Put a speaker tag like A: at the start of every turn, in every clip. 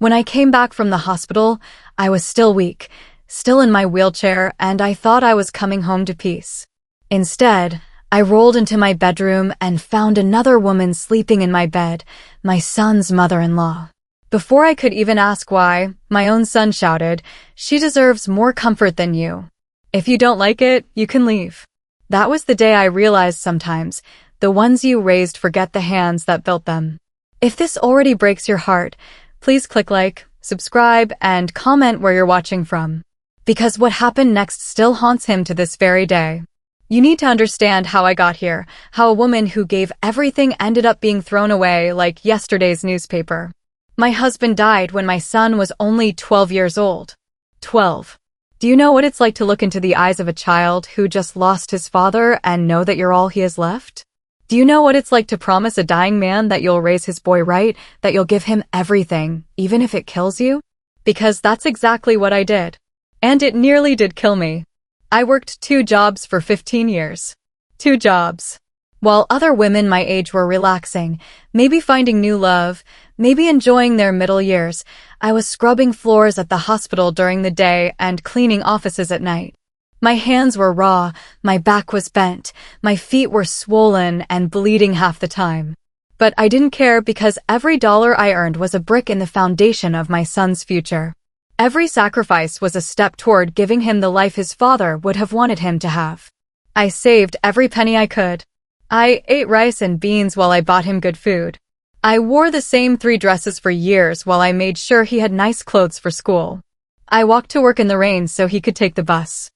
A: When I came back from the hospital, I was still weak, still in my wheelchair, and I thought I was coming home to peace. Instead, I rolled into my bedroom and found another woman sleeping in my bed, my son's mother-in-law. Before I could even ask why, my own son shouted, "She deserves more comfort than you. If you don't like it, you can leave." That was the day I realized sometimes, the ones you raised forget the hands that built them. If this already breaks your heart, please click like, subscribe, and comment where you're watching from. Because what happened next still haunts him to this very day. You need to understand how I got here, how a woman who gave everything ended up being thrown away like yesterday's newspaper. My husband died when my son was only 12 years old. 12. Do you know what it's like to look into the eyes of a child who just lost his father and know that you're all he has left? Do you know what it's like to promise a dying man that you'll raise his boy right, that you'll give him everything, even if it kills you? Because that's exactly what I did. And it nearly did kill me. I worked 2 jobs for 15 years. 2 jobs. While other women my age were relaxing, maybe finding new love, maybe enjoying their middle years, I was scrubbing floors at the hospital during the day and cleaning offices at night. My hands were raw, my back was bent, my feet were swollen and bleeding half the time. But I didn't care because every dollar I earned was a brick in the foundation of my son's future. Every sacrifice was a step toward giving him the life his father would have wanted him to have. I saved every penny I could. I ate rice and beans while I bought him good food. I wore the same 3 dresses for years while I made sure he had nice clothes for school. I walked to work in the rain so he could take the bus.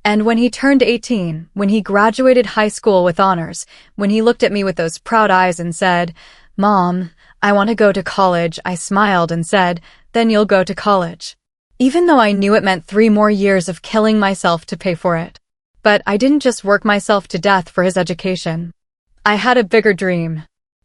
A: And when he turned 18, when he graduated high school with honors, when he looked at me with those proud eyes and said, "Mom, I want to go to college," I smiled and said, "Then you'll go to college." Even though I knew it meant 3 more years of killing myself to pay for it. But I didn't just work myself to death for his education. I had a bigger dream.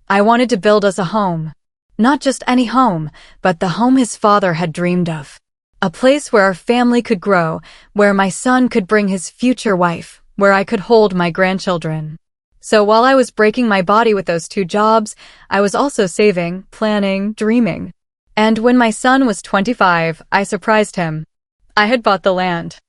A: I wanted to build us a home. Not just any home, but the home his father had dreamed of. A place where our family could grow, where my son could bring his future wife, where I could hold my grandchildren. So while I was breaking my body with those 2 jobs, I was also saving, planning, dreaming. And when my son was 25, I surprised him. I had bought the land.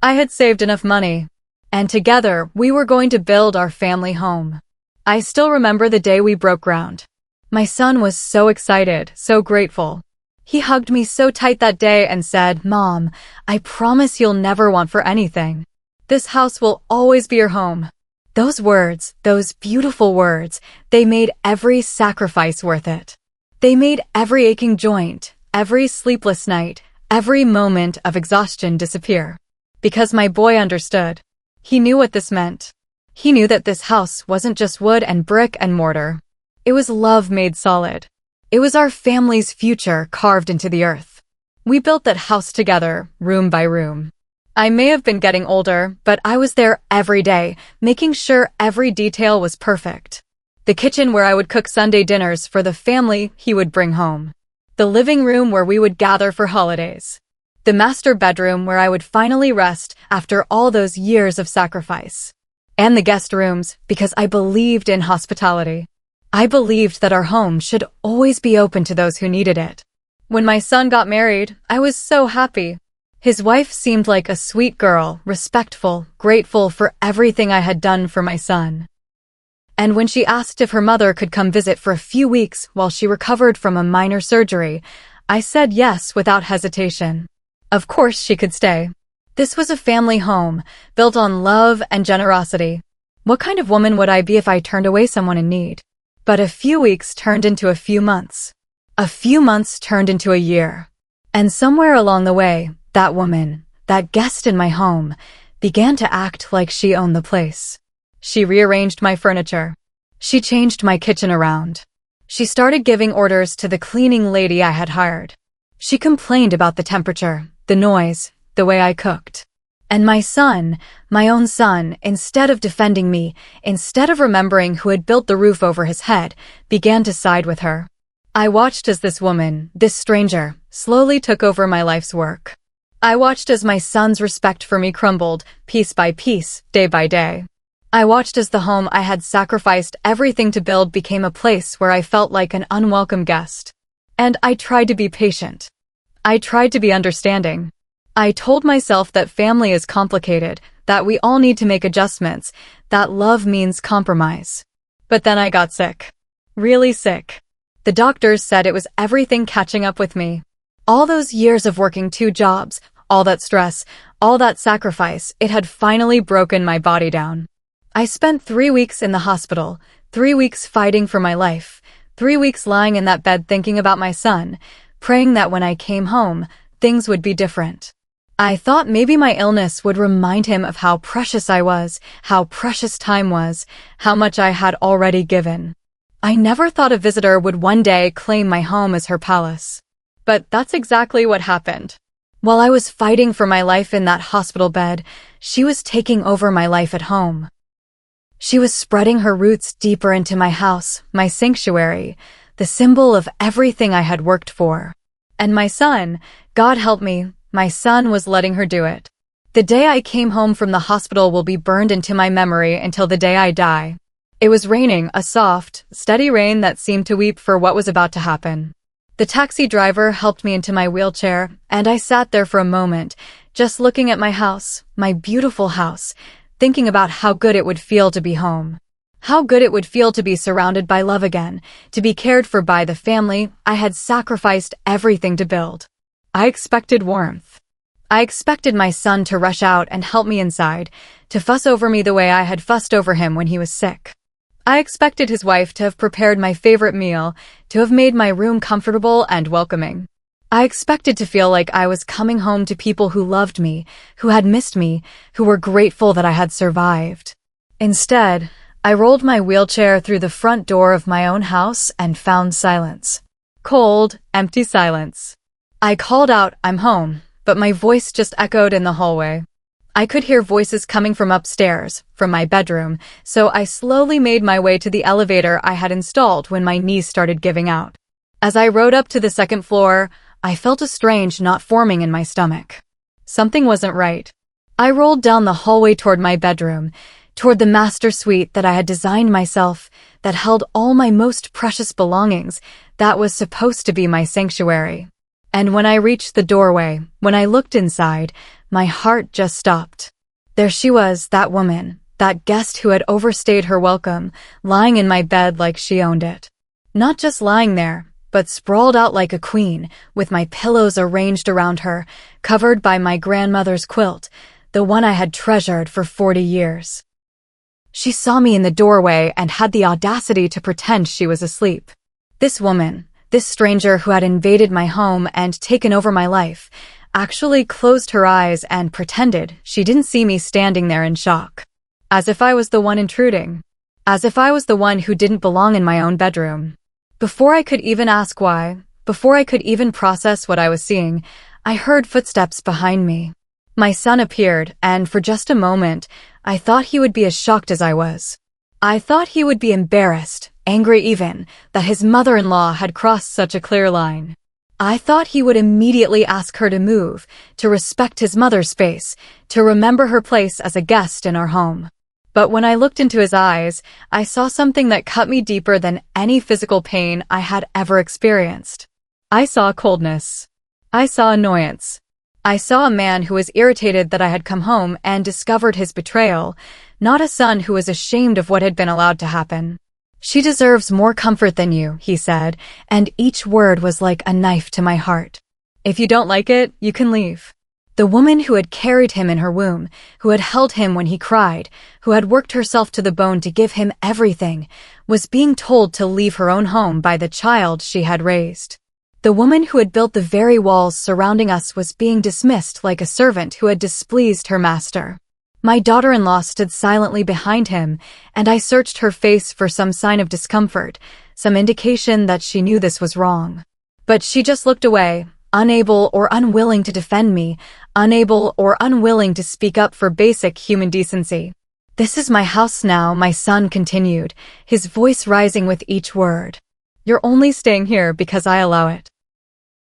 A: I had saved enough money. And together, we were going to build our family home. I still remember the day we broke ground. My son was so excited, so grateful. He hugged me so tight that day and said, "Mom, I promise you'll never want for anything. This house will always be your home." Those words, those beautiful words, they made every sacrifice worth it. They made every aching joint, every sleepless night, every moment of exhaustion disappear. Because my boy understood. He knew what this meant. He knew that this house wasn't just wood and brick and mortar. It was love made solid. It was our family's future carved into the earth. We built that house together, room by room. I may have been getting older, but I was there every day, making sure every detail was perfect. The kitchen where I would cook Sunday dinners for the family he would bring home. The living room where we would gather for holidays. The master bedroom where I would finally rest after all those years of sacrifice. And the guest rooms, because I believed in hospitality. I believed that our home should always be open to those who needed it. When my son got married, I was so happy. His wife seemed like a sweet girl, respectful, grateful for everything I had done for my son. And when she asked if her mother could come visit for a few weeks while she recovered from a minor surgery, I said yes without hesitation. Of course she could stay. This was a family home, built on love and generosity. What kind of woman would I be if I turned away someone in need? But a few weeks turned into a few months. A few months turned into a year. And somewhere along the way, that woman, that guest in my home, began to act like she owned the place. She rearranged my furniture. She changed my kitchen around. She started giving orders to the cleaning lady I had hired. She complained about the temperature, the noise, the way I cooked. And my son, my own son, instead of defending me, instead of remembering who had built the roof over his head, began to side with her. I watched as this woman, this stranger, slowly took over my life's work. I watched as my son's respect for me crumbled, piece by piece, day by day. I watched as the home I had sacrificed everything to build became a place where I felt like an unwelcome guest. And I tried to be patient. I tried to be understanding. I told myself that family is complicated, that we all need to make adjustments, that love means compromise. But then I got sick. Really sick. The doctors said it was everything catching up with me. All those years of working 2 jobs, all that stress, all that sacrifice, it had finally broken my body down. I spent 3 weeks in the hospital, 3 weeks fighting for my life, 3 weeks lying in that bed thinking about my son, praying that when I came home, things would be different. I thought maybe my illness would remind him of how precious I was, how precious time was, how much I had already given. I never thought a visitor would one day claim my home as her palace. But that's exactly what happened. While I was fighting for my life in that hospital bed, she was taking over my life at home. She was spreading her roots deeper into my house, my sanctuary, the symbol of everything I had worked for. And my son, God help me, my son was letting her do it. The day I came home from the hospital will be burned into my memory until the day I die. It was raining, a soft, steady rain that seemed to weep for what was about to happen. The taxi driver helped me into my wheelchair, and I sat there for a moment, just looking at my house, my beautiful house, thinking about how good it would feel to be home. How good it would feel to be surrounded by love again, to be cared for by the family I had sacrificed everything to build. I expected warmth. I expected my son to rush out and help me inside, to fuss over me the way I had fussed over him when he was sick. I expected his wife to have prepared my favorite meal, to have made my room comfortable and welcoming. I expected to feel like I was coming home to people who loved me, who had missed me, who were grateful that I had survived. Instead, I rolled my wheelchair through the front door of my own house and found silence. Cold, empty silence. I called out, "I'm home," but my voice just echoed in the hallway. I could hear voices coming from upstairs, from my bedroom, so I slowly made my way to the elevator I had installed when my knees started giving out. As I rode up to the second floor, I felt a strange knot forming in my stomach. Something wasn't right. I rolled down the hallway toward my bedroom, toward the master suite that I had designed myself, that held all my most precious belongings, that was supposed to be my sanctuary. And when I reached the doorway, when I looked inside, my heart just stopped. There she was, that woman, that guest who had overstayed her welcome, lying in my bed like she owned it. Not just lying there, but sprawled out like a queen, with my pillows arranged around her, covered by my grandmother's quilt, the one I had treasured for 40 years. She saw me in the doorway and had the audacity to pretend she was asleep. This woman, this stranger who had invaded my home and taken over my life, actually closed her eyes and pretended she didn't see me standing there in shock. As if I was the one intruding. As if I was the one who didn't belong in my own bedroom. Before I could even ask why, before I could even process what I was seeing, I heard footsteps behind me. My son appeared, and for just a moment, I thought he would be as shocked as I was. I thought he would be embarrassed, angry even, that his mother-in-law had crossed such a clear line. I thought he would immediately ask her to move, to respect his mother's space, to remember her place as a guest in our home. But when I looked into his eyes, I saw something that cut me deeper than any physical pain I had ever experienced. I saw coldness. I saw annoyance. I saw a man who was irritated that I had come home and discovered his betrayal, not a son who was ashamed of what had been allowed to happen. "She deserves more comfort than you," he said, and each word was like a knife to my heart. "If you don't like it, you can leave." The woman who had carried him in her womb, who had held him when he cried, who had worked herself to the bone to give him everything, was being told to leave her own home by the child she had raised. The woman who had built the very walls surrounding us was being dismissed like a servant who had displeased her master. My daughter-in-law stood silently behind him, and I searched her face for some sign of discomfort, some indication that she knew this was wrong. But she just looked away, unable or unwilling to defend me, unable or unwilling to speak up for basic human decency. "This is my house now," my son continued, his voice rising with each word. "You're only staying here because I allow it."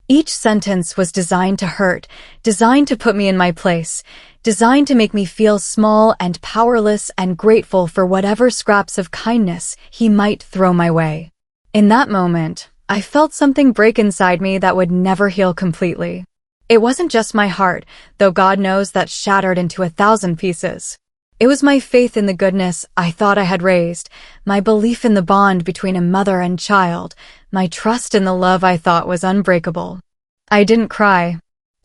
A: Each sentence was designed to hurt, designed to put me in my place, designed to make me feel small and powerless and grateful for whatever scraps of kindness he might throw my way. In that moment, I felt something break inside me that would never heal completely. It wasn't just my heart, though God knows that shattered into 1,000 pieces. It was my faith in the goodness I thought I had raised, my belief in the bond between a mother and child, my trust in the love I thought was unbreakable. I didn't cry.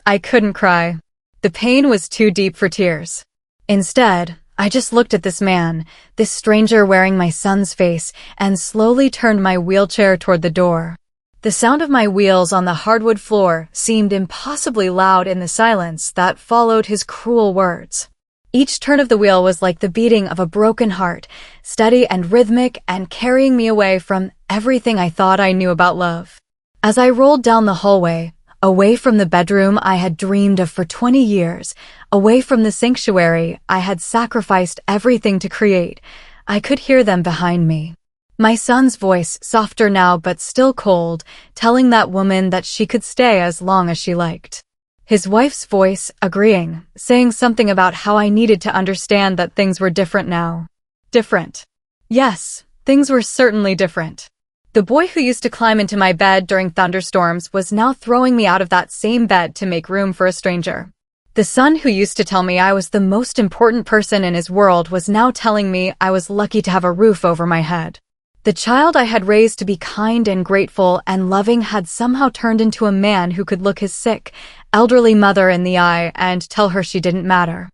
A: I couldn't cry. The pain was too deep for tears. Instead, I just looked at this man, this stranger wearing my son's face, and slowly turned my wheelchair toward the door. The sound of my wheels on the hardwood floor seemed impossibly loud in the silence that followed his cruel words. Each turn of the wheel was like the beating of a broken heart, steady and rhythmic and carrying me away from everything I thought I knew about love. As I rolled down the hallway, away from the bedroom I had dreamed of for 20 years, away from the sanctuary I had sacrificed everything to create, I could hear them behind me. My son's voice, softer now but still cold, telling that woman that she could stay as long as she liked. His wife's voice, agreeing, saying something about how I needed to understand that things were different now. Different. Yes, things were certainly different. The boy who used to climb into my bed during thunderstorms was now throwing me out of that same bed to make room for a stranger. The son who used to tell me I was the most important person in his world was now telling me I was lucky to have a roof over my head. The child I had raised to be kind and grateful and loving had somehow turned into a man who could look his sick, elderly mother in the eye and tell her she didn't matter.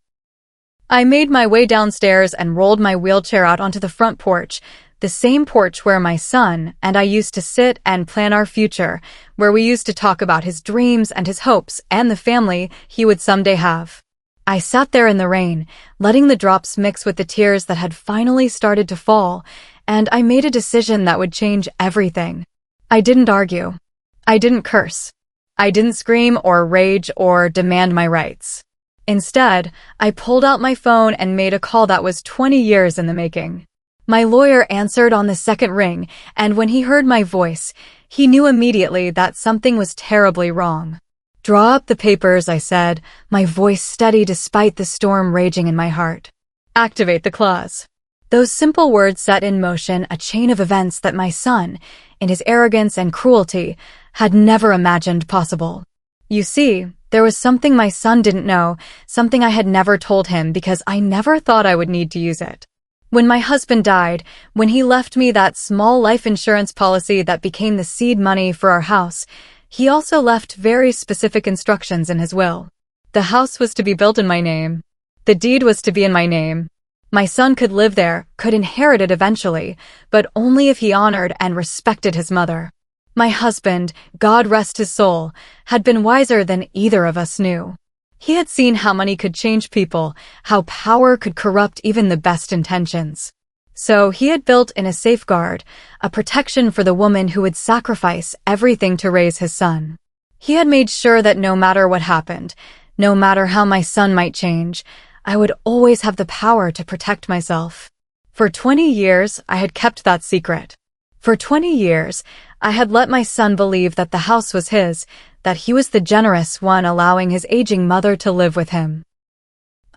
A: I made my way downstairs and rolled my wheelchair out onto the front porch, the same porch where my son and I used to sit and plan our future, where we used to talk about his dreams and his hopes and the family he would someday have. I sat there in the rain, letting the drops mix with the tears that had finally started to fall, and I made a decision that would change everything. I didn't argue. I didn't curse. I didn't scream or rage or demand my rights. Instead, I pulled out my phone and made a call that was 20 years in the making. My lawyer answered on the second ring, and when he heard my voice, he knew immediately that something was terribly wrong. "Draw up the papers," I said, my voice steady despite the storm raging in my heart. "Activate the clause." Those simple words set in motion a chain of events that my son, in his arrogance and cruelty, had never imagined possible. You see, there was something my son didn't know, something I had never told him because I never thought I would need to use it. When my husband died, when he left me that small life insurance policy that became the seed money for our house, he also left very specific instructions in his will. The house was to be built in my name. The deed was to be in my name. My son could live there, could inherit it eventually, but only if he honored and respected his mother. My husband, God rest his soul, had been wiser than either of us knew. He had seen how money could change people, how power could corrupt even the best intentions. So he had built in a safeguard, a protection for the woman who would sacrifice everything to raise his son. He had made sure that no matter what happened, no matter how my son might change, I would always have the power to protect myself. For 20 years, I had kept that secret. For 20 years, I had let my son believe that the house was his, that he was the generous one allowing his aging mother to live with him.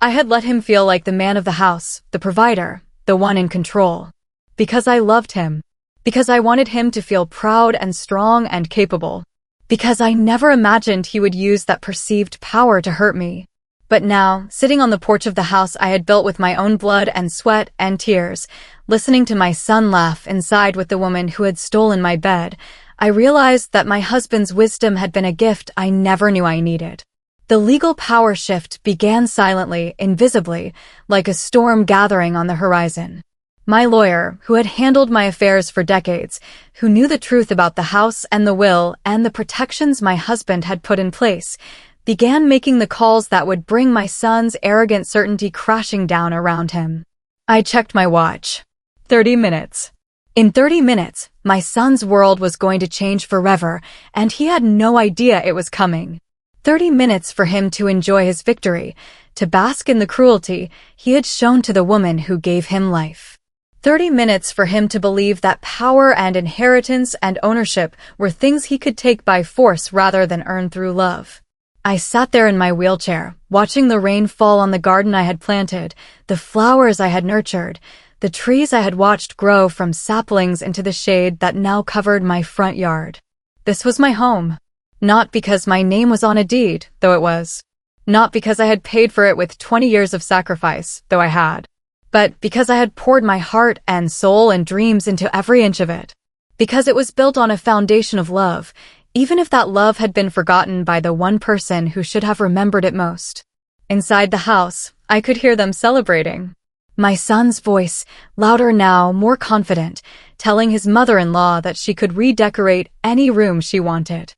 A: I had let him feel like the man of the house, the provider, the one in control. Because I loved him. Because I wanted him to feel proud and strong and capable. Because I never imagined he would use that perceived power to hurt me. But now, sitting on the porch of the house I had built with my own blood and sweat and tears, listening to my son laugh inside with the woman who had stolen my bed, I realized that my husband's wisdom had been a gift I never knew I needed. The legal power shift began silently, invisibly, like a storm gathering on the horizon. My lawyer, who had handled my affairs for decades, who knew the truth about the house and the will and the protections my husband had put in place, began making the calls that would bring my son's arrogant certainty crashing down around him. I checked my watch. 30 minutes. In 30 minutes, my son's world was going to change forever, and he had no idea it was coming. 30 minutes for him to enjoy his victory, to bask in the cruelty he had shown to the woman who gave him life. 30 minutes for him to believe that power and inheritance and ownership were things he could take by force rather than earn through love. I sat there in my wheelchair, watching the rain fall on the garden I had planted, the flowers I had nurtured, the trees I had watched grow from saplings into the shade that now covered my front yard. This was my home. Not because my name was on a deed, though it was. Not because I had paid for it with 20 years of sacrifice, though I had. But because I had poured my heart and soul and dreams into every inch of it. Because it was built on a foundation of love, even if that love had been forgotten by the one person who should have remembered it most. Inside the house, I could hear them celebrating. My son's voice, louder now, more confident, telling his mother-in-law that she could redecorate any room she wanted.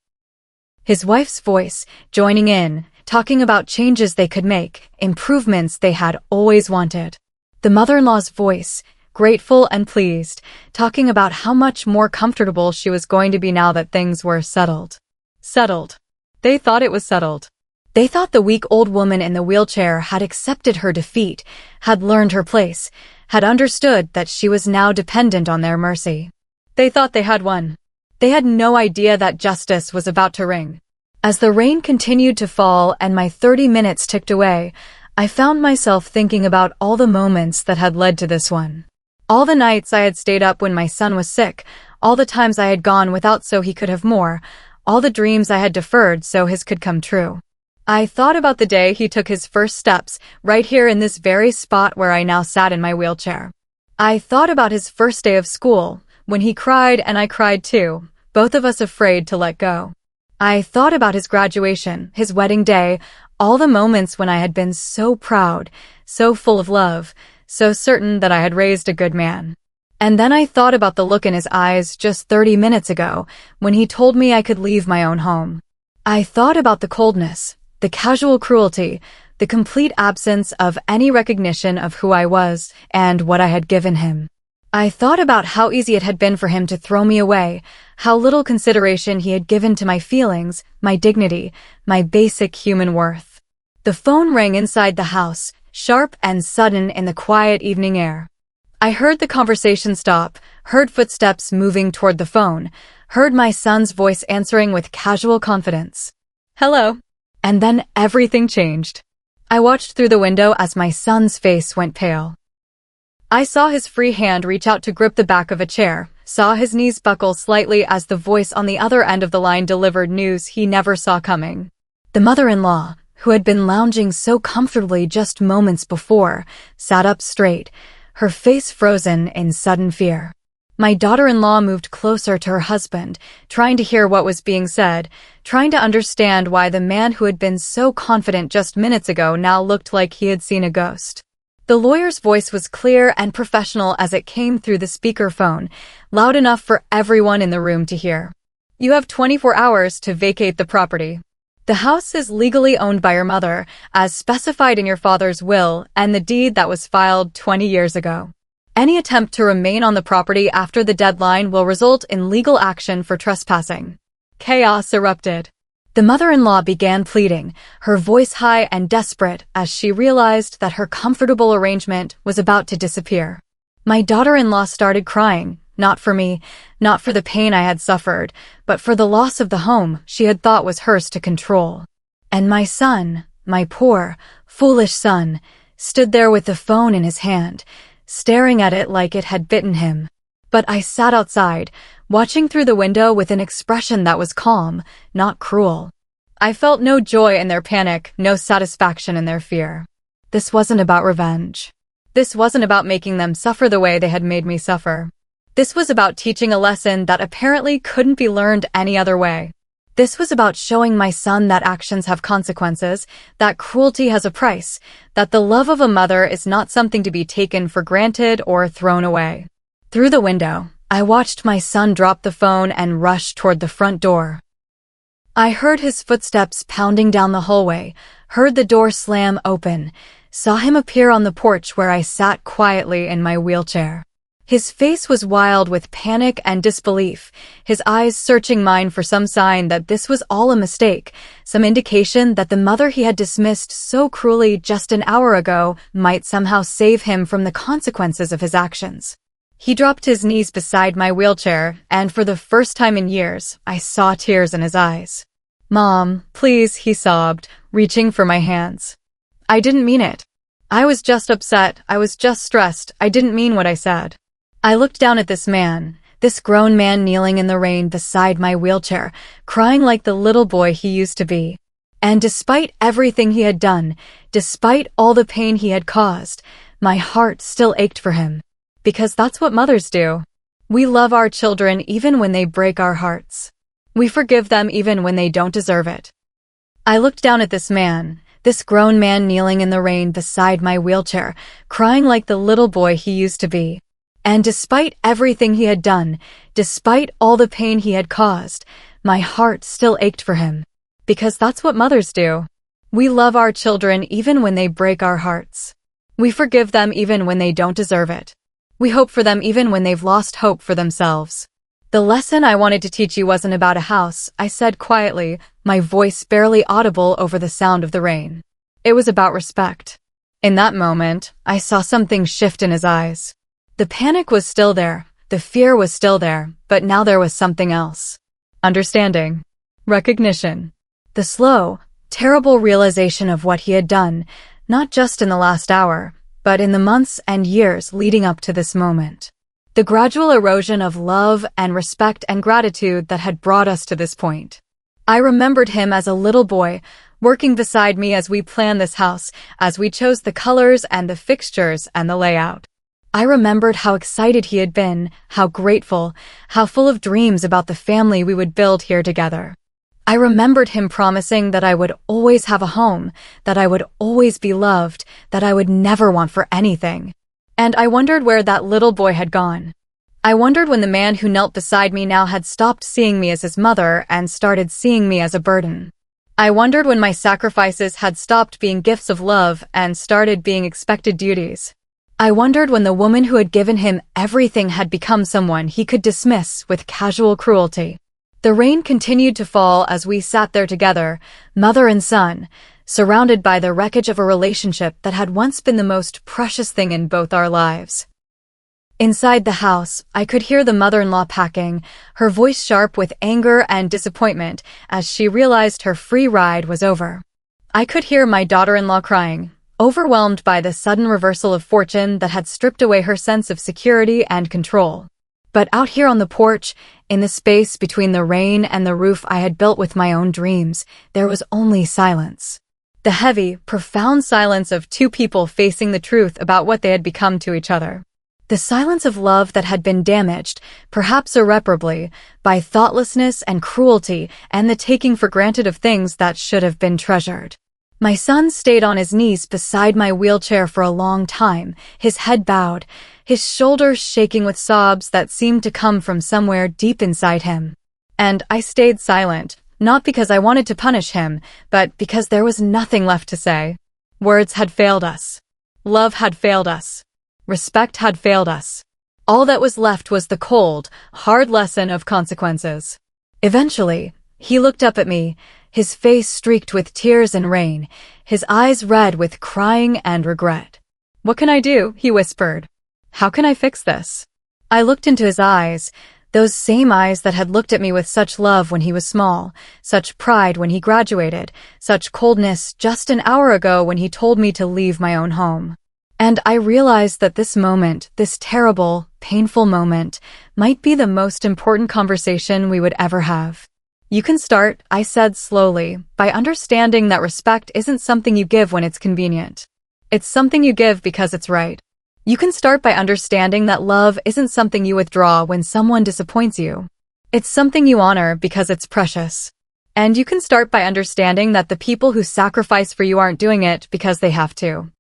A: His wife's voice, joining in, talking about changes they could make, improvements they had always wanted. The mother-in-law's voice, grateful and pleased, talking about how much more comfortable she was going to be now that things were settled. Settled. They thought it was settled. They thought the weak old woman in the wheelchair had accepted her defeat, had learned her place, had understood that she was now dependent on their mercy. They thought they had won. They had no idea that justice was about to ring. As the rain continued to fall and my 30 minutes ticked away, I found myself thinking about all the moments that had led to this one. All the nights I had stayed up when my son was sick, all the times I had gone without so he could have more, all the dreams I had deferred so his could come true. I thought about the day he took his first steps, right here in this very spot where I now sat in my wheelchair. I thought about his first day of school, when he cried and I cried too, both of us afraid to let go. I thought about his graduation, his wedding day, all the moments when I had been so proud, so full of love, so certain that I had raised a good man. And then I thought about the look in his eyes just 30 minutes ago, when he told me I could leave my own home. I thought about the coldness, the casual cruelty, the complete absence of any recognition of who I was and what I had given him. I thought about how easy it had been for him to throw me away, how little consideration he had given to my feelings, my dignity, my basic human worth. The phone rang inside the house, sharp and sudden in the quiet evening air. I heard the conversation stop, heard footsteps moving toward the phone, heard my son's voice answering with casual confidence. Hello. And then everything changed. I watched through the window as my son's face went pale. I saw his free hand reach out to grip the back of a chair, saw his knees buckle slightly as the voice on the other end of the line delivered news he never saw coming. The mother-in-law, who had been lounging so comfortably just moments before, sat up straight, her face frozen in sudden fear. My daughter-in-law moved closer to her husband, trying to hear what was being said, trying to understand why the man who had been so confident just minutes ago now looked like he had seen a ghost. The lawyer's voice was clear and professional as it came through the speakerphone, loud enough for everyone in the room to hear. You have 24 hours to vacate the property. The house is legally owned by your mother, as specified in your father's will and the deed that was filed 20 years ago. Any attempt to remain on the property after the deadline will result in legal action for trespassing. Chaos erupted. The mother-in-law began pleading, her voice high and desperate as she realized that her comfortable arrangement was about to disappear. My daughter-in-law started crying, not for me, not for the pain I had suffered, but for the loss of the home she had thought was hers to control. And my son, my poor, foolish son, stood there with the phone in his hand, staring at it like it had bitten him. But I sat outside, watching through the window with an expression that was calm, not cruel. I felt no joy in their panic, no satisfaction in their fear. This wasn't about revenge. This wasn't about making them suffer the way they had made me suffer. This was about teaching a lesson that apparently couldn't be learned any other way. This was about showing my son that actions have consequences, that cruelty has a price, that the love of a mother is not something to be taken for granted or thrown away. Through the window, I watched my son drop the phone and rush toward the front door. I heard his footsteps pounding down the hallway, heard the door slam open, saw him appear on the porch where I sat quietly in my wheelchair. His face was wild with panic and disbelief, his eyes searching mine for some sign that this was all a mistake, some indication that the mother he had dismissed so cruelly just an hour ago might somehow save him from the consequences of his actions. He dropped his knees beside my wheelchair, and for the first time in years, I saw tears in his eyes. "Mom, please," he sobbed, reaching for my hands. I didn't mean it. I was just upset. I was just stressed. I didn't mean what I said. I looked down at this grown man kneeling in the rain beside my wheelchair, crying like the little boy he used to be. And despite everything he had done, despite all the pain he had caused, my heart still ached for him. Because that's what mothers do. We love our children even when they break our hearts. We forgive them even when they don't deserve it. I looked down at this grown man kneeling in the rain beside my wheelchair, crying like the little boy he used to be. And despite everything he had done, despite all the pain he had caused, my heart still ached for him. Because that's what mothers do. We love our children even when they break our hearts. We forgive them even when they don't deserve it. We hope for them even when they've lost hope for themselves. The lesson I wanted to teach you wasn't about a house, I said quietly, my voice barely audible over the sound of the rain. It was about respect. In that moment, I saw something shift in his eyes. The panic was still there, the fear was still there, but now there was something else. Understanding. Recognition. The slow, terrible realization of what he had done, not just in the last hour, but in the months and years leading up to this moment. The gradual erosion of love and respect and gratitude that had brought us to this point. I remembered him as a little boy, working beside me as we planned this house, as we chose the colors and the fixtures and the layout. I remembered how excited he had been, how grateful, how full of dreams about the family we would build here together. I remembered him promising that I would always have a home, that I would always be loved, that I would never want for anything. And I wondered where that little boy had gone. I wondered when the man who knelt beside me now had stopped seeing me as his mother and started seeing me as a burden. I wondered when my sacrifices had stopped being gifts of love and started being expected duties. I wondered when the woman who had given him everything had become someone he could dismiss with casual cruelty. The rain continued to fall as we sat there together, mother and son, surrounded by the wreckage of a relationship that had once been the most precious thing in both our lives. Inside the house, I could hear the mother-in-law packing, her voice sharp with anger and disappointment as she realized her free ride was over. I could hear my daughter-in-law crying, overwhelmed by the sudden reversal of fortune that had stripped away her sense of security and control. But out here on the porch, in the space between the rain and the roof I had built with my own dreams, there was only silence. The heavy, profound silence of two people facing the truth about what they had become to each other. The silence of love that had been damaged, perhaps irreparably, by thoughtlessness and cruelty and the taking for granted of things that should have been treasured. My son stayed on his knees beside my wheelchair for a long time, his head bowed, his shoulders shaking with sobs that seemed to come from somewhere deep inside him. And I stayed silent, not because I wanted to punish him, but because there was nothing left to say. Words had failed us. Love had failed us. Respect had failed us. All that was left was the cold, hard lesson of consequences. Eventually, he looked up at me, his face streaked with tears and rain, his eyes red with crying and regret. "What can I do?" he whispered. "How can I fix this?" I looked into his eyes, those same eyes that had looked at me with such love when he was small, such pride when he graduated, such coldness just an hour ago when he told me to leave my own home. And I realized that this moment, this terrible, painful moment, might be the most important conversation we would ever have. "You can start," I said slowly, "by understanding that respect isn't something you give when it's convenient. It's something you give because it's right. You can start by understanding that love isn't something you withdraw when someone disappoints you. It's something you honor because it's precious. And you can start by understanding that the people who sacrifice for you aren't doing it because they have to.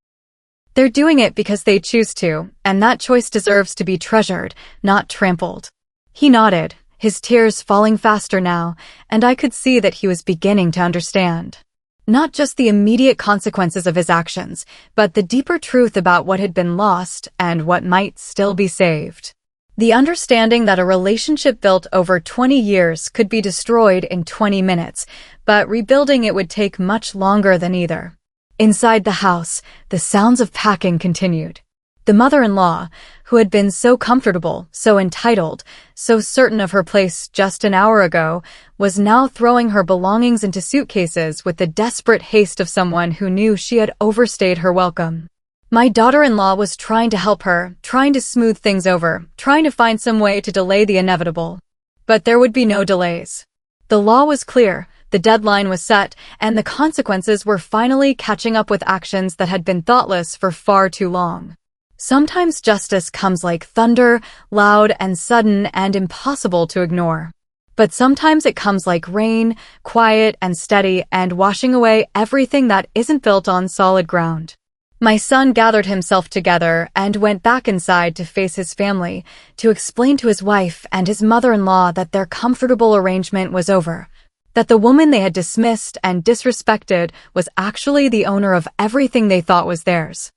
A: They're doing it because they choose to, and that choice deserves to be treasured, not trampled." He nodded, his tears falling faster now, and I could see that he was beginning to understand. Not just the immediate consequences of his actions, but the deeper truth about what had been lost and what might still be saved. The understanding that a relationship built over 20 years could be destroyed in 20 minutes, but rebuilding it would take much longer than either. Inside the house, the sounds of packing continued. The mother-in-law, who had been so comfortable, so entitled, so certain of her place just an hour ago, was now throwing her belongings into suitcases with the desperate haste of someone who knew she had overstayed her welcome. My daughter-in-law was trying to help her, trying to smooth things over, trying to find some way to delay the inevitable. But there would be no delays. The law was clear, the deadline was set, and the consequences were finally catching up with actions that had been thoughtless for far too long. Sometimes justice comes like thunder, loud and sudden and impossible to ignore. But sometimes it comes like rain, quiet and steady and washing away everything that isn't built on solid ground. My son gathered himself together and went back inside to face his family, to explain to his wife and his mother-in-law that their comfortable arrangement was over, that the woman they had dismissed and disrespected was actually the owner of everything they thought was theirs.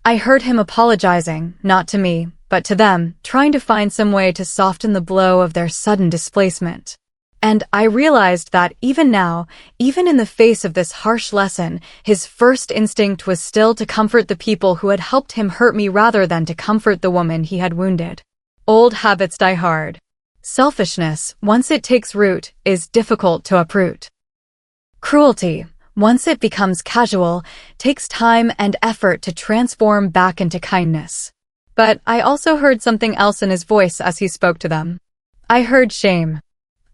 A: I heard him apologizing, not to me, but to them, trying to find some way to soften the blow of their sudden displacement. And I realized that even now, even in the face of this harsh lesson, his first instinct was still to comfort the people who had helped him hurt me rather than to comfort the woman he had wounded. Old habits die hard. Selfishness, once it takes root, is difficult to uproot. Cruelty, once it becomes casual, takes time and effort to transform back into kindness. But I also heard something else in his voice as he spoke to them. I heard shame.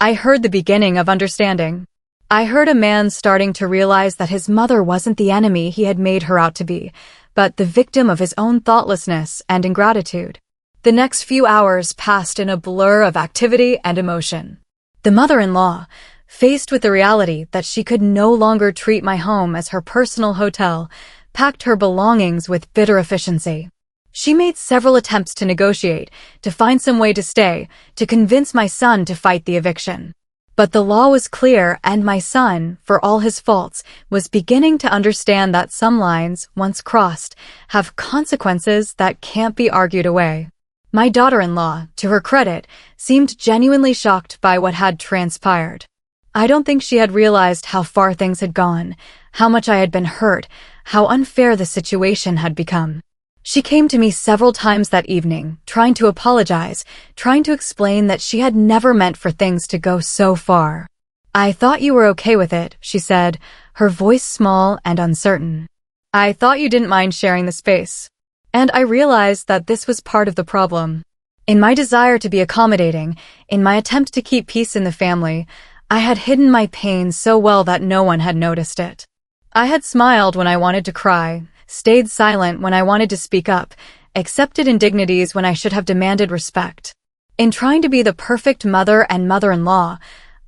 A: I heard the beginning of understanding. I heard a man starting to realize that his mother wasn't the enemy he had made her out to be, but the victim of his own thoughtlessness and ingratitude. The next few hours passed in a blur of activity and emotion. The mother-in-law, faced with the reality that she could no longer treat my home as her personal hotel, packed her belongings with bitter efficiency. She made several attempts to negotiate, to find some way to stay, to convince my son to fight the eviction. But the law was clear, and my son, for all his faults, was beginning to understand that some lines, once crossed, have consequences that can't be argued away. My daughter-in-law, to her credit, seemed genuinely shocked by what had transpired. I don't think she had realized how far things had gone, how much I had been hurt, how unfair the situation had become. She came to me several times that evening, trying to apologize, trying to explain that she had never meant for things to go so far. "I thought you were okay with it," she said, her voice small and uncertain. "I thought you didn't mind sharing the space." And I realized that this was part of the problem. In my desire to be accommodating, in my attempt to keep peace in the family, I had hidden my pain so well that no one had noticed it. I had smiled when I wanted to cry, stayed silent when I wanted to speak up, accepted indignities when I should have demanded respect. In trying to be the perfect mother and mother-in-law,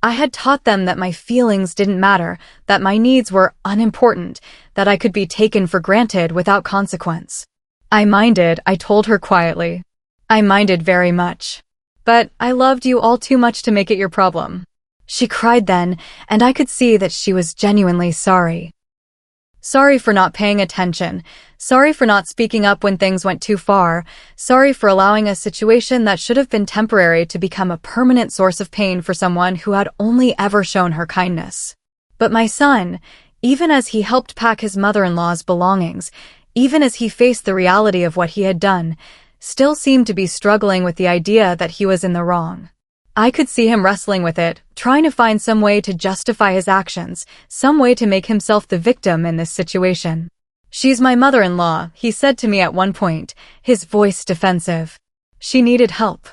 A: I had taught them that my feelings didn't matter, that my needs were unimportant, that I could be taken for granted without consequence. I told her quietly. I minded very much. But I loved you all too much to make it your problem. She cried then, and I could see that she was genuinely sorry. Sorry for not paying attention, sorry for not speaking up when things went too far, sorry for allowing a situation that should have been temporary to become a permanent source of pain for someone who had only ever shown her kindness. But my son, even as he helped pack his mother-in-law's belongings, even as he faced the reality of what he had done, still seemed to be struggling with the idea that he was in the wrong. I could see him wrestling with it, trying to find some way to justify his actions, some way to make himself the victim in this situation. "She's my mother-in-law," he said to me at one point, his voice defensive. "She needed help.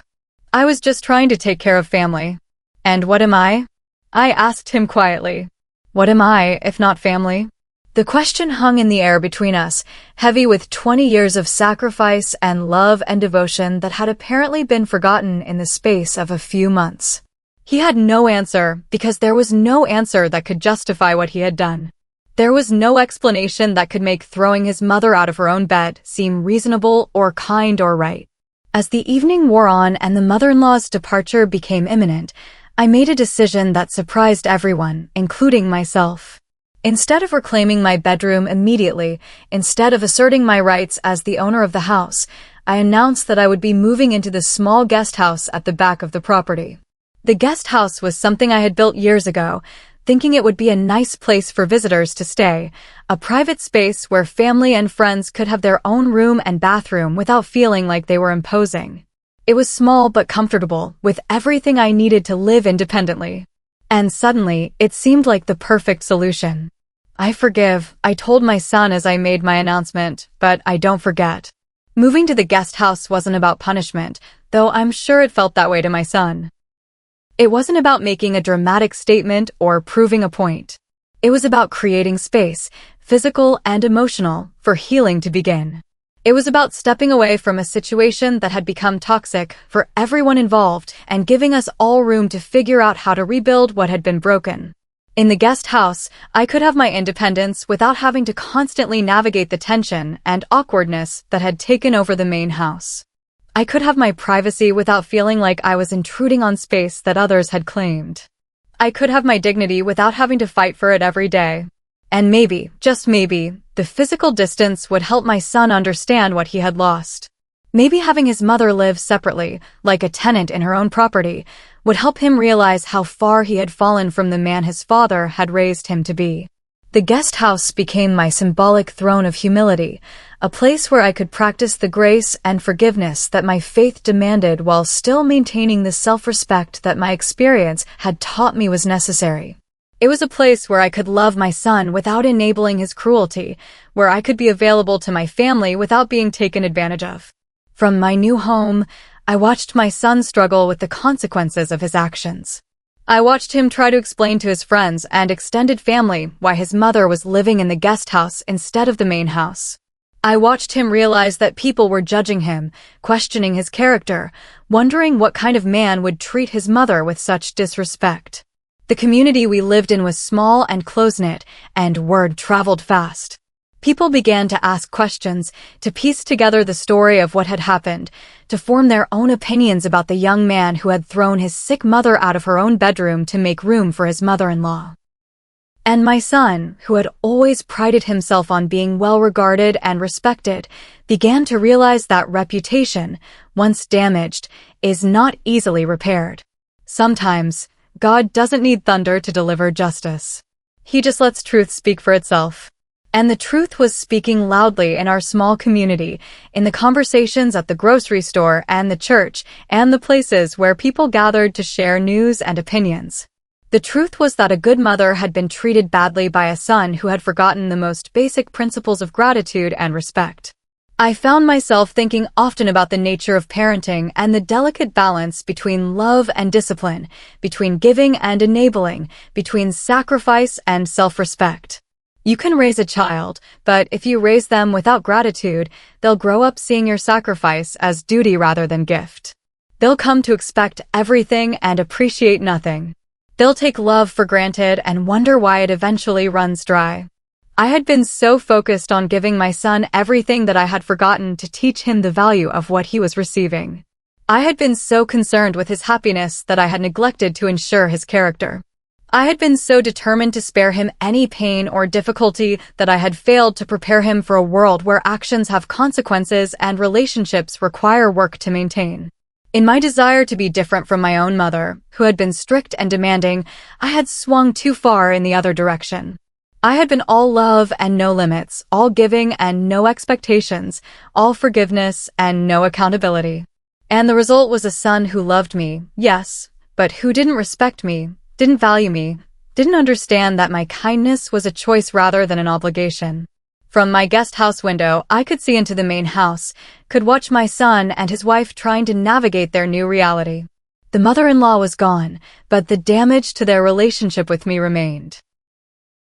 A: I was just trying to take care of family." "And what am I?" I asked him quietly. "What am I, if not family?" The question hung in the air between us, heavy with 20 years of sacrifice and love and devotion that had apparently been forgotten in the space of a few months. He had no answer, because there was no answer that could justify what he had done. There was no explanation that could make throwing his mother out of her own bed seem reasonable or kind or right. As the evening wore on and the mother-in-law's departure became imminent, I made a decision that surprised everyone, including myself. Instead of reclaiming my bedroom immediately, instead of asserting my rights as the owner of the house, I announced that I would be moving into the small guest house at the back of the property. The guest house was something I had built years ago, thinking it would be a nice place for visitors to stay, a private space where family and friends could have their own room and bathroom without feeling like they were imposing. It was small but comfortable, with everything I needed to live independently. And suddenly, it seemed like the perfect solution. I forgive, I told my son as I made my announcement, but I don't forget. Moving to the guest house wasn't about punishment, though I'm sure it felt that way to my son. It wasn't about making a dramatic statement or proving a point. It was about creating space, physical and emotional, for healing to begin. It was about stepping away from a situation that had become toxic for everyone involved and giving us all room to figure out how to rebuild what had been broken. In the guest house, I could have my independence without having to constantly navigate the tension and awkwardness that had taken over the main house. I could have my privacy without feeling like I was intruding on space that others had claimed. I could have my dignity without having to fight for it every day. And maybe, just maybe, the physical distance would help my son understand what he had lost. Maybe having his mother live separately, like a tenant in her own property, would help him realize how far he had fallen from the man his father had raised him to be. The guest house became my symbolic throne of humility, a place where I could practice the grace and forgiveness that my faith demanded while still maintaining the self-respect that my experience had taught me was necessary. It was a place where I could love my son without enabling his cruelty, where I could be available to my family without being taken advantage of. From my new home, I watched my son struggle with the consequences of his actions. I watched him try to explain to his friends and extended family why his mother was living in the guest house instead of the main house. I watched him realize that people were judging him, questioning his character, wondering what kind of man would treat his mother with such disrespect. The community we lived in was small and close-knit, and word traveled fast. People began to ask questions, to piece together the story of what had happened, to form their own opinions about the young man who had thrown his sick mother out of her own bedroom to make room for his mother-in-law. And my son, who had always prided himself on being well-regarded and respected, began to realize that reputation, once damaged, is not easily repaired. Sometimes, God doesn't need thunder to deliver justice. He just lets truth speak for itself. And the truth was speaking loudly in our small community, in the conversations at the grocery store and the church, and the places where people gathered to share news and opinions. The truth was that a good mother had been treated badly by a son who had forgotten the most basic principles of gratitude and respect. I found myself thinking often about the nature of parenting and the delicate balance between love and discipline, between giving and enabling, between sacrifice and self-respect. You can raise a child, but if you raise them without gratitude, they'll grow up seeing your sacrifice as duty rather than gift. They'll come to expect everything and appreciate nothing. They'll take love for granted and wonder why it eventually runs dry. I had been so focused on giving my son everything that I had forgotten to teach him the value of what he was receiving. I had been so concerned with his happiness that I had neglected to ensure his character. I had been so determined to spare him any pain or difficulty that I had failed to prepare him for a world where actions have consequences and relationships require work to maintain. In my desire to be different from my own mother, who had been strict and demanding, I had swung too far in the other direction. I had been all love and no limits, all giving and no expectations, all forgiveness and no accountability. And the result was a son who loved me, yes, but who didn't respect me, didn't value me, didn't understand that my kindness was a choice rather than an obligation. From my guest house window, I could see into the main house, could watch my son and his wife trying to navigate their new reality. The mother-in-law was gone, but the damage to their relationship with me remained.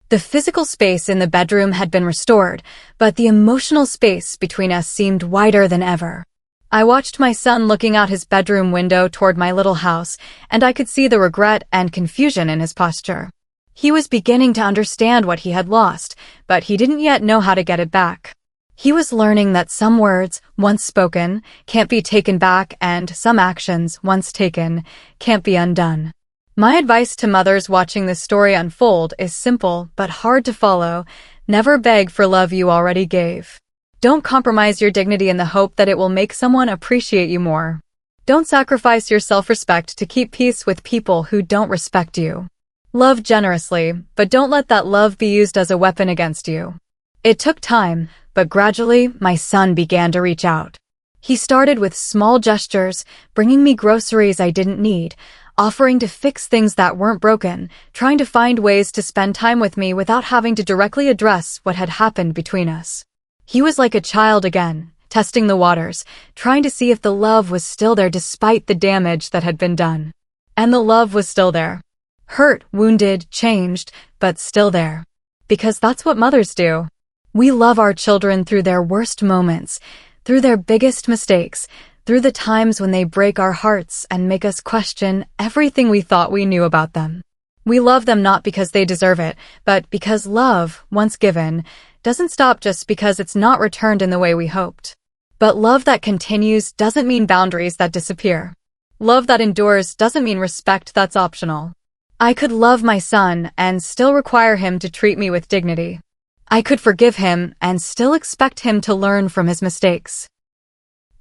A: The physical space in the bedroom had been restored, but the emotional space between us seemed wider than ever. I watched my son looking out his bedroom window toward my little house, and I could see the regret and confusion in his posture. He was beginning to understand what he had lost, but he didn't yet know how to get it back. He was learning that some words, once spoken, can't be taken back, and some actions, once taken, can't be undone. My advice to mothers watching this story unfold is simple but hard to follow. Never beg for love you already gave. Don't compromise your dignity in the hope that it will make someone appreciate you more. Don't sacrifice your self-respect to keep peace with people who don't respect you. Love generously, but don't let that love be used as a weapon against you. It took time, but gradually, my son began to reach out. He started with small gestures, bringing me groceries I didn't need, offering to fix things that weren't broken, trying to find ways to spend time with me without having to directly address what had happened between us. He was like a child again, testing the waters, trying to see if the love was still there despite the damage that had been done. And the love was still there. Hurt, wounded, changed, but still there. Because that's what mothers do. We love our children through their worst moments, through their biggest mistakes, through the times when they break our hearts and make us question everything we thought we knew about them. We love them not because they deserve it, but because love, once given, doesn't stop just because it's not returned in the way we hoped. But love that continues doesn't mean boundaries that disappear. Love that endures doesn't mean respect that's optional. I could love my son and still require him to treat me with dignity. I could forgive him and still expect him to learn from his mistakes.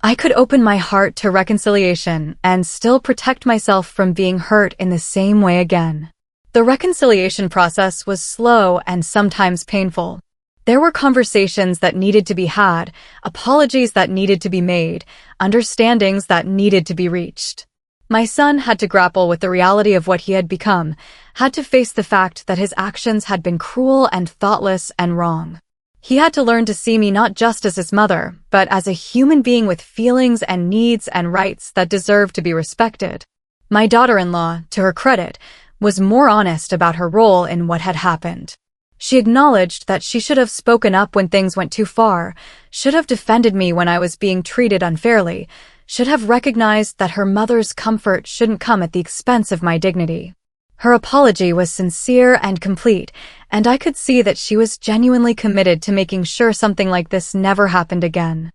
A: I could open my heart to reconciliation and still protect myself from being hurt in the same way again. The reconciliation process was slow and sometimes painful. There were conversations that needed to be had, apologies that needed to be made, understandings that needed to be reached. My son had to grapple with the reality of what he had become, had to face the fact that his actions had been cruel and thoughtless and wrong. He had to learn to see me not just as his mother, but as a human being with feelings and needs and rights that deserve to be respected. My daughter-in-law, to her credit, was more honest about her role in what had happened. She acknowledged that she should have spoken up when things went too far, should have defended me when I was being treated unfairly, should have recognized that her mother's comfort shouldn't come at the expense of my dignity. Her apology was sincere and complete, and I could see that she was genuinely committed to making sure something like this never happened again.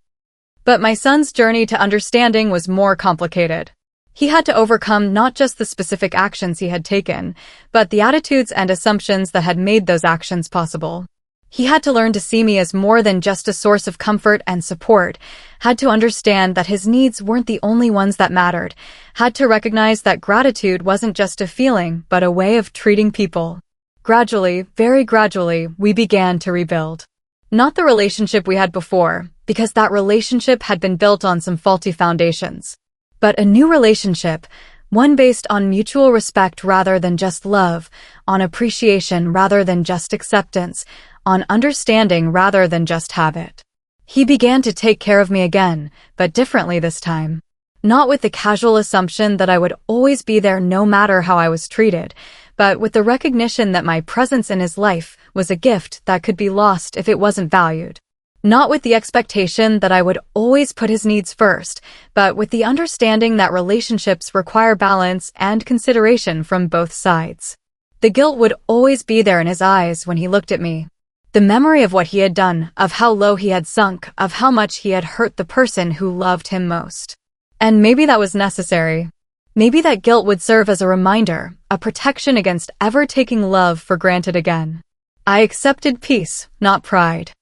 A: But my son's journey to understanding was more complicated. He had to overcome not just the specific actions he had taken, but the attitudes and assumptions that had made those actions possible. He had to learn to see me as more than just a source of comfort and support, had to understand that his needs weren't the only ones that mattered, had to recognize that gratitude wasn't just a feeling, but a way of treating people. Gradually, very gradually, we began to rebuild. Not the relationship we had before, because that relationship had been built on some faulty foundations. But a new relationship, one based on mutual respect rather than just love, on appreciation rather than just acceptance, on understanding rather than just habit. He began to take care of me again, but differently this time. Not with the casual assumption that I would always be there no matter how I was treated, but with the recognition that my presence in his life was a gift that could be lost if it wasn't valued. Not with the expectation that I would always put his needs first, but with the understanding that relationships require balance and consideration from both sides. The guilt would always be there in his eyes when he looked at me. The memory of what he had done, of how low he had sunk, of how much he had hurt the person who loved him most. And maybe that was necessary. Maybe that guilt would serve as a reminder, a protection against ever taking love for granted again. I accepted peace, not pride.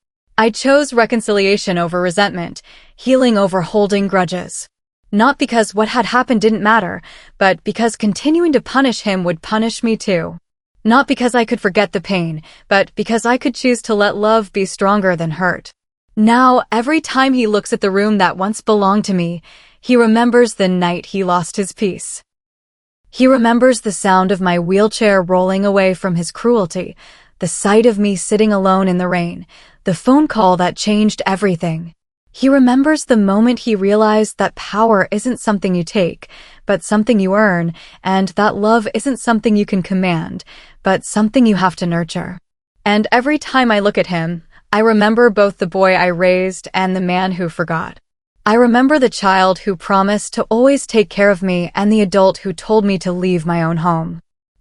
A: I chose reconciliation over resentment, healing over holding grudges. Not because what had happened didn't matter, but because continuing to punish him would punish me too. Not because I could forget the pain, but because I could choose to let love be stronger than hurt. Now, every time he looks at the room that once belonged to me, he remembers the night he lost his peace. He remembers the sound of my wheelchair rolling away from his cruelty, the sight of me sitting alone in the rain, the phone call that changed everything. He remembers the moment he realized that power isn't something you take, but something you earn, and that love isn't something you can command, but something you have to nurture. And every time I look at him, I remember both the boy I raised and the man who forgot. I remember the child who promised to always take care of me and the adult who told me to leave my own home.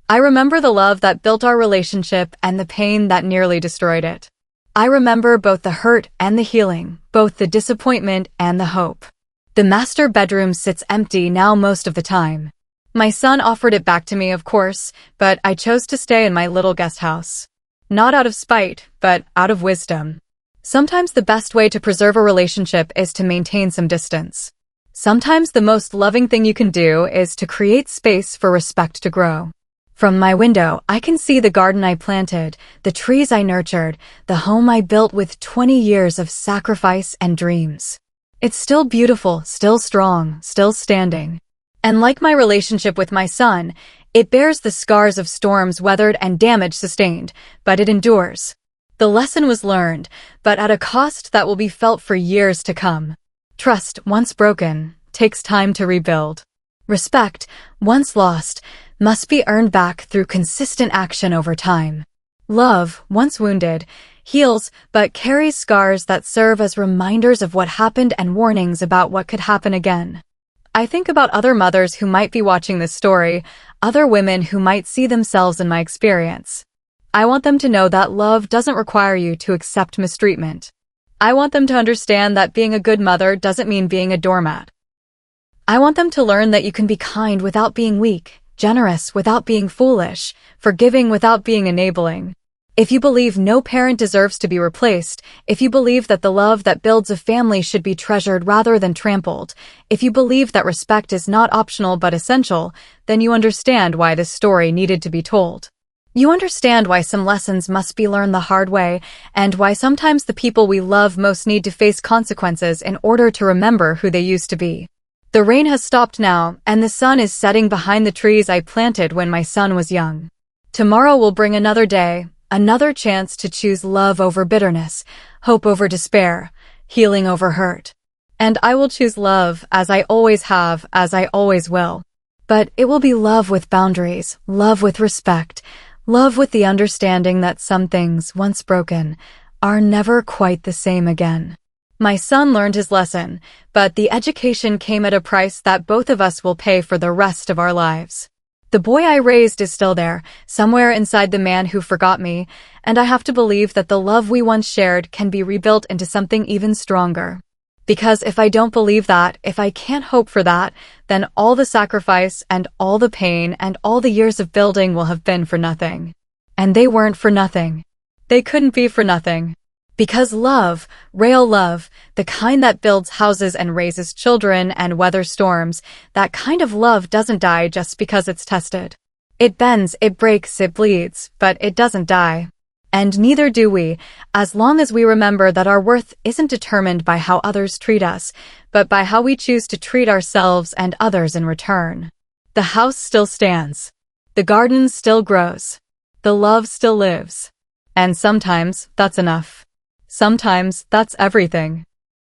A: I remember the love that built our relationship and the pain that nearly destroyed it. I remember both the hurt and the healing, both the disappointment and the hope. The master bedroom sits empty now most of the time. My son offered it back to me, of course, but I chose to stay in my little guest house. Not out of spite, but out of wisdom. Sometimes the best way to preserve a relationship is to maintain some distance. Sometimes the most loving thing you can do is to create space for respect to grow. From my window, I can see the garden I planted, the trees I nurtured, the home I built with 20 years of sacrifice and dreams. It's still beautiful, still strong, still standing. And like my relationship with my son, it bears the scars of storms weathered and damage sustained, but it endures. The lesson was learned, but at a cost that will be felt for years to come. Trust, once broken, takes time to rebuild. Respect, once lost, must be earned back through consistent action over time. Love, once wounded, heals but carries scars that serve as reminders of what happened and warnings about what could happen again. I think about other mothers who might be watching this story, other women who might see themselves in my experience. I want them to know that love doesn't require you to accept mistreatment. I want them to understand that being a good mother doesn't mean being a doormat. I want them to learn that you can be kind without being weak, generous without being foolish, forgiving without being enabling. If you believe no parent deserves to be replaced, if you believe that the love that builds a family should be treasured rather than trampled, if you believe that respect is not optional but essential, then you understand why this story needed to be told. You understand why some lessons must be learned the hard way, and why sometimes the people we love most need to face consequences in order to remember who they used to be. The rain has stopped now, and the sun is setting behind the trees I planted when my son was young. Tomorrow will bring another day, another chance to choose love over bitterness, hope over despair, healing over hurt. And I will choose love, as I always have, as I always will. But it will be love with boundaries, love with respect, love with the understanding that some things, once broken, are never quite the same again. My son learned his lesson, but the education came at a price that both of us will pay for the rest of our lives. The boy I raised is still there, somewhere inside the man who forgot me, and I have to believe that the love we once shared can be rebuilt into something even stronger. Because if I don't believe that, if I can't hope for that, then all the sacrifice and all the pain and all the years of building will have been for nothing. And they weren't for nothing. They couldn't be for nothing. Because love, real love, the kind that builds houses and raises children and weathers storms, that kind of love doesn't die just because it's tested. It bends, it breaks, it bleeds, but it doesn't die. And neither do we, as long as we remember that our worth isn't determined by how others treat us, but by how we choose to treat ourselves and others in return. The house still stands. The garden still grows. The love still lives. And sometimes that's enough. Sometimes that's everything.